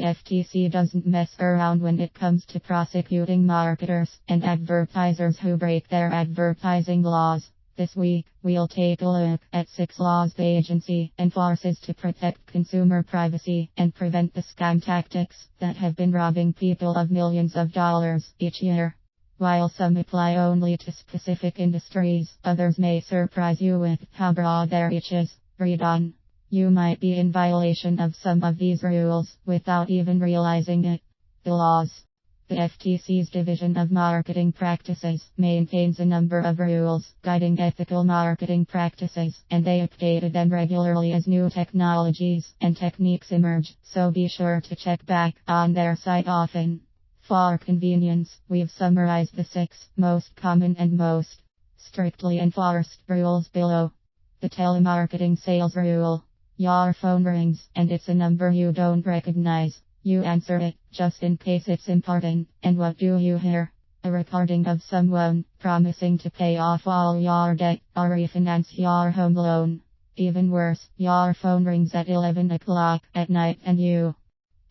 The FTC doesn't mess around when it comes to prosecuting marketers and advertisers who break their advertising laws. This week, we'll take a look at 6 laws the agency enforces to protect consumer privacy and prevent the scam tactics that have been robbing people of millions of dollars each year. While some apply only to specific industries, others may surprise you with how broad their reach is. Read on. You might be in violation of some of these rules without even realizing it. The laws. The FTC's Division of Marketing Practices maintains a number of rules guiding ethical marketing practices, and they updated them regularly as new technologies and techniques emerge, so be sure to check back on their site often. For convenience, we've summarized the 6 most common and most strictly enforced rules below. The telemarketing sales rule. Your phone rings, and it's a number you don't recognize. You answer it, just in case it's important, and what do you hear? A recording of someone promising to pay off all your debt or refinance your home loan. Even worse, your phone rings at 11 o'clock at night and you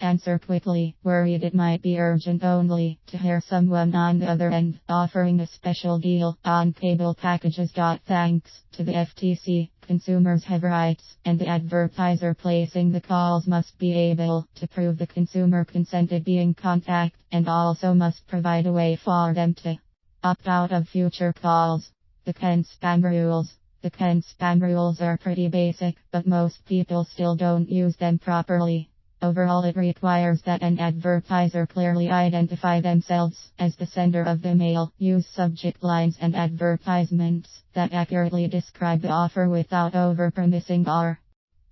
answer quickly, worried it might be urgent, only to hear someone on the other end offering a special deal on cable packages. Thanks to the FTC, consumers have rights, and the advertiser placing the calls must be able to prove the consumer consented being contacted, and also must provide a way for them to opt out of future calls. The CAN spam rules. The CAN spam rules are pretty basic, but most people still don't use them properly. Overall, it requires that an advertiser clearly identify themselves as the sender of the mail, use subject lines and advertisements that accurately describe the offer without over-promising or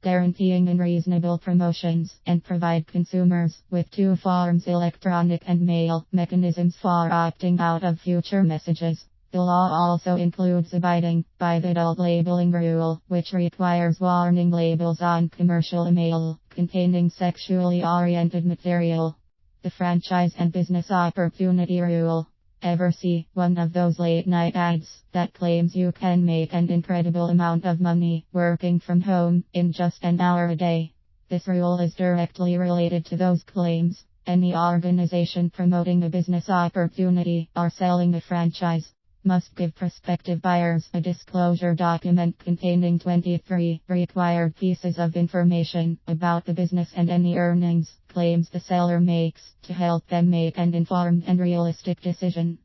guaranteeing unreasonable promotions, and provide consumers with 2 forms: electronic and mail mechanisms for opting out of future messages. The law also includes abiding by the adult labeling rule, which requires warning labels on commercial mail containing sexually oriented material. The franchise and business opportunity rule. Ever see one of those late night ads that claims you can make an incredible amount of money working from home in just an hour a day? This rule is directly related to those claims. Any organization promoting a business opportunity or selling a franchise must give prospective buyers a disclosure document containing 23 required pieces of information about the business and any earnings claims the seller makes to help them make an informed and realistic decision.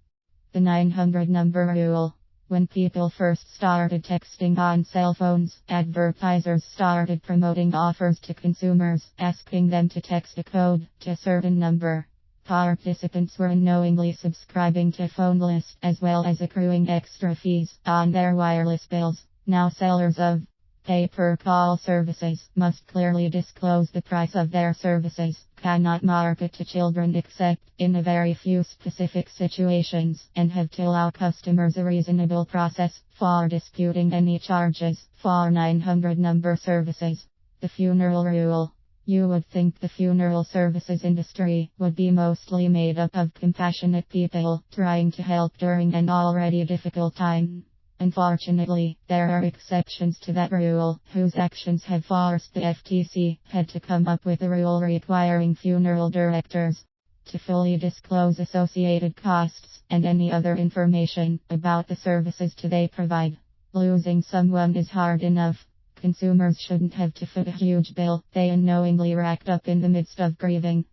The 900 number rule. When people first started texting on cell phones, advertisers started promoting offers to consumers, asking them to text a code to a certain number. Participants were unknowingly subscribing to phone lists as well as accruing extra fees on their wireless bills. Now sellers of pay-per-call services must clearly disclose the price of their services, cannot market to children except in a very few specific situations, and have to allow customers a reasonable process for disputing any charges for 900 number services. The funeral rule. You would think the funeral services industry would be mostly made up of compassionate people trying to help during an already difficult time. Unfortunately, there are exceptions to that rule, whose actions have forced the FTC had to come up with a rule requiring funeral directors to fully disclose associated costs and any other information about the services they provide. Losing someone is hard enough. Consumers shouldn't have to foot a huge bill they unknowingly racked up in the midst of grieving.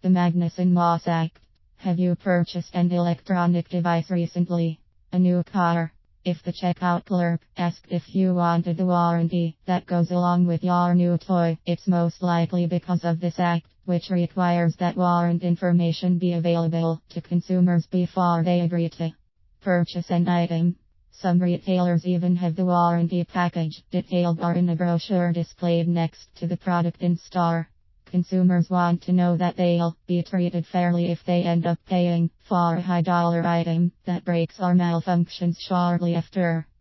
The Magnuson-Moss Act. Have you purchased an electronic device recently? A new car? If the checkout clerk asked if you wanted the warranty that goes along with your new toy, it's most likely because of this act, which requires that warrant information be available to consumers before they agree to purchase an item. Some retailers even have the warranty package detailed or in a brochure displayed next to the product in store. Consumers want to know that they'll be treated fairly if they end up paying for a high-dollar item that breaks or malfunctions shortly after.